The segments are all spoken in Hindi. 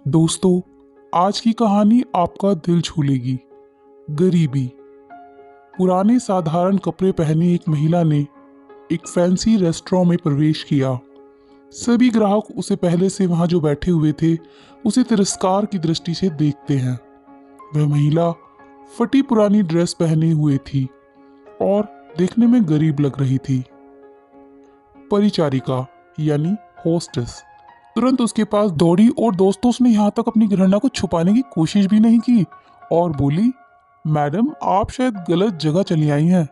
दोस्तों, आज की कहानी आपका दिल छू लेगी। गरीबी। पुराने साधारण कपड़े पहने एक महिला ने एक फैंसी रेस्टोरेंट में प्रवेश किया। सभी ग्राहक उसे पहले से वहां जो बैठे हुए थे उसे तिरस्कार की दृष्टि से देखते हैं। वह महिला फटी पुरानी ड्रेस पहने हुए थी और देखने में गरीब लग रही थी। परिचारिका यानी होस्टेस तुरंत उसके पास दौड़ी और दोस्तों उसने यहाँ तक अपनी घृणा को छुपाने की कोशिश भी नहीं की और बोली, मैडम आप शायद गलत जगह चली आई हैं।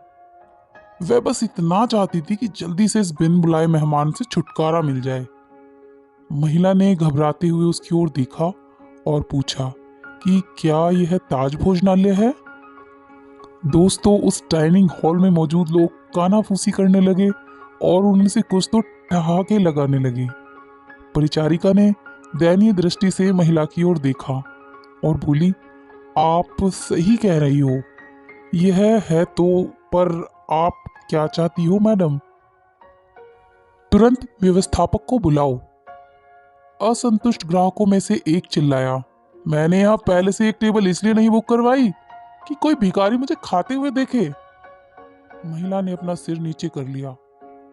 वह बस इतना चाहती थी कि जल्दी से इस बिन बुलाए मेहमान से छुटकारा मिल जाए। महिला ने घबराते हुए उसकी ओर देखा और पूछा कि क्या यह ताज भोजनालय है। दोस्तों, उस डाइनिंग हॉल में मौजूद लोग कानाफूसी करने लगे और उनमें से कुछ तो ठहाके लगाने लगे। परिचारिका ने दयनीय दृष्टि से महिला की ओर देखा और बोली, आप सही कह रही हो, यह है तो, पर आप क्या चाहती हो मैडम? तुरंत व्यवस्थापक को बुलाओ। असंतुष्ट ग्राहकों में से एक चिल्लाया, मैंने यहाँ पहले से एक टेबल इसलिए नहीं बुक करवाई कि कोई भिखारी मुझे खाते हुए देखे। महिला ने अपना सिर नीचे कर लिया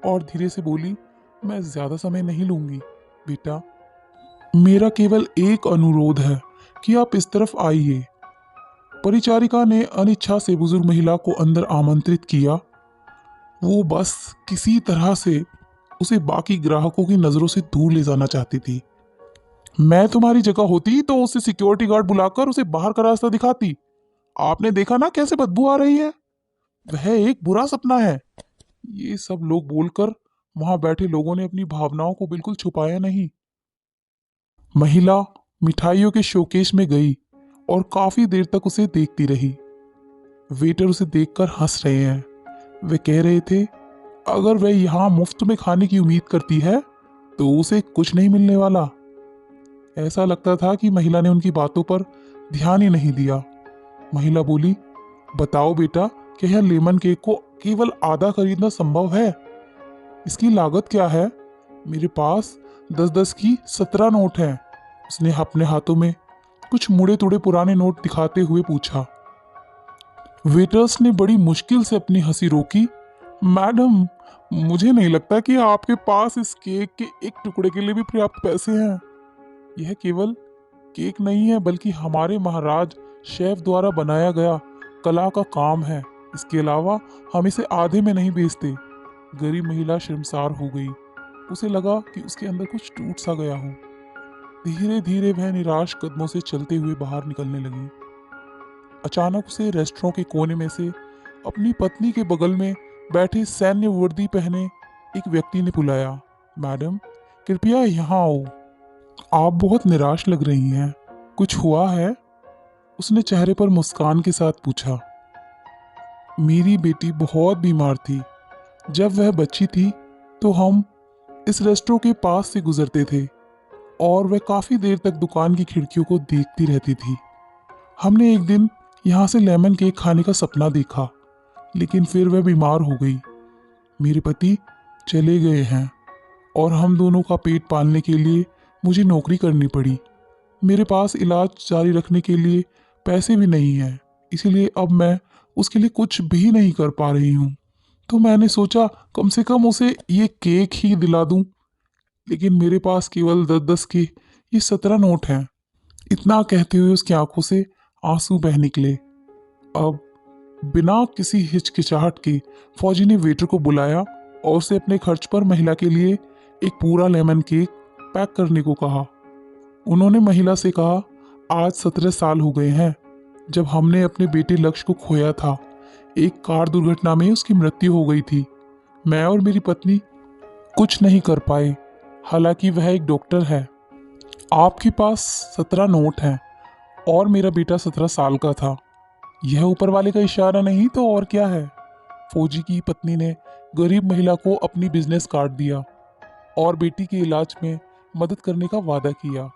और धीरे से बोली, मैं ज्यादा समय नहीं लूंगी बेटा, मेरा केवल एक अनुरोध है कि आप इस तरफ आइए। परिचारिका ने अनिच्छा से बुजुर्ग महिला को अंदर आमंत्रित किया। वो बस किसी तरह से उसे बाकी ग्राहकों की नजरों से दूर ले जाना चाहती थी। मैं तुम्हारी जगह होती तो उसे सिक्योरिटी गार्ड बुलाकर उसे बाहर का रास्ता दिखाती। आपने देखा ना कैसे बदबू आ रही है, वह एक बुरा सपना है। ये सब लोग बोलकर वहां बैठे लोगों ने अपनी भावनाओं को बिल्कुल छुपाया नहीं। महिला मिठाइयों के शोकेस में गई और काफी देर तक उसे देखती रही। वेटर उसे देखकर हंस रहे हैं। वे कह रहे थे, अगर वह यहाँ मुफ्त में खाने की उम्मीद करती है तो उसे कुछ नहीं मिलने वाला। ऐसा लगता था कि महिला ने उनकी बातों पर ध्यान ही नहीं दिया। महिला बोली, बताओ बेटा, क्या यह लेमन केक को केवल आधा खरीदना संभव है? इसकी लागत क्या है? मेरे पास 10-10 की 17 नोट हैं। उसने अपने हाथों में कुछ मुड़े तुड़े पुराने नोट दिखाते हुए पूछा। वेटर्स ने बड़ी मुश्किल से अपनी हंसी रोकी। मैडम, मुझे नहीं लगता कि आपके पास इस केक के एक टुकड़े के लिए भी पर्याप्त पैसे हैं। यह केवल केक नहीं है बल्कि हमारे महाराज शेफ द्वारा बनाया गया कला का काम है। इसके अलावा हम इसे आधे में नहीं बेचते। गरीब महिला शर्मसार हो गई। उसे लगा कि उसके अंदर कुछ टूट सा गया हो। धीरे धीरे वह निराश कदमों से चलते हुए बाहर निकलने लगी। अचानक उसे रेस्टोरेंट के कोने में से अपनी पत्नी के बगल में बैठे सैन्य वर्दी पहने एक व्यक्ति ने बुलाया, मैडम कृपया यहाँ आओ, आप बहुत निराश लग रही हैं, कुछ हुआ है? उसने चेहरे पर मुस्कान के साथ पूछा। मेरी बेटी बहुत बीमार थी। जब वह बच्ची थी तो हम इस रेस्टोरेंट के पास से गुजरते थे और वह काफी देर तक दुकान की खिड़कियों को देखती रहती थी। हमने एक दिन यहाँ से लेमन केक खाने का सपना देखा, लेकिन फिर वह बीमार हो गई। मेरे पति चले गए हैं और हम दोनों का पेट पालने के लिए मुझे नौकरी करनी पड़ी। मेरे पास इलाज जारी रखने के लिए पैसे भी नहीं हैं, इसलिए अब मैं उसके लिए कुछ भी नहीं कर पा रही हूँ। तो मैंने सोचा कम से कम उसे ये केक ही दिला दूं, लेकिन मेरे पास केवल 10-10 के ये 17 नोट हैं। इतना कहते हुए उसकी आंखों से आंसू बह निकले। अब बिना किसी हिचकिचाहट के फौजी ने वेटर को बुलाया और उसे अपने खर्च पर महिला के लिए एक पूरा लेमन केक पैक करने को कहा। उन्होंने महिला से कहा, आज 17 साल हो गए हैं जब हमने अपने बेटे लक्ष्य को खोया था। एक कार दुर्घटना में उसकी मृत्यु हो गई थी। मैं और मेरी पत्नी कुछ नहीं कर पाए, हालांकि वह एक डॉक्टर है। आपके पास 17 नोट हैं और मेरा बेटा 17 साल का था। यह ऊपर वाले का इशारा नहीं तो और क्या है? फौजी की पत्नी ने गरीब महिला को अपनी बिजनेस कार्ड दिया और बेटी के इलाज में मदद करने का वादा किया।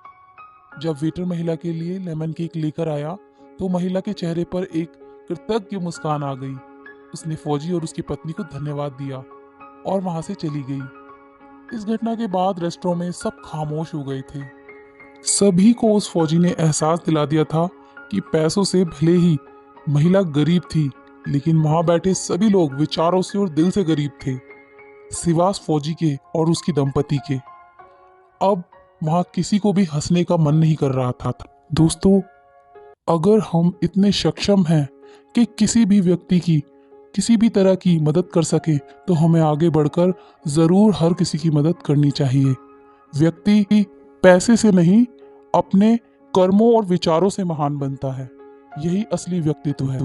जब वेटर महिला के लिए लेमन केक लेकर आया तो महिला के चेहरे पर एक कृतज्ञ मुस्कान आ गई। उसने फौजी और उसकी पत्नी को धन्यवाद दिया और वहां से चली गई। इस घटना के बाद रेस्टोरेंट में सब खामोश हो गए थे। सभी को उस फौजी ने एहसास दिला दिया था कि पैसों से भले ही महिला गरीब थी, लेकिन वहां बैठे सभी लोग विचारों से और दिल से गरीब थे, सिवाय फौजी के और उसकी दंपति के। अब वहां किसी को भी हंसने का मन नहीं कर रहा था। दोस्तों, अगर हम इतने सक्षम हैं कि किसी भी व्यक्ति की किसी भी तरह की मदद कर सके, तो हमें आगे बढ़कर जरूर हर किसी की मदद करनी चाहिए। व्यक्ति पैसे से नहीं, अपने कर्मों और विचारों से महान बनता है। यही असली व्यक्तित्व है।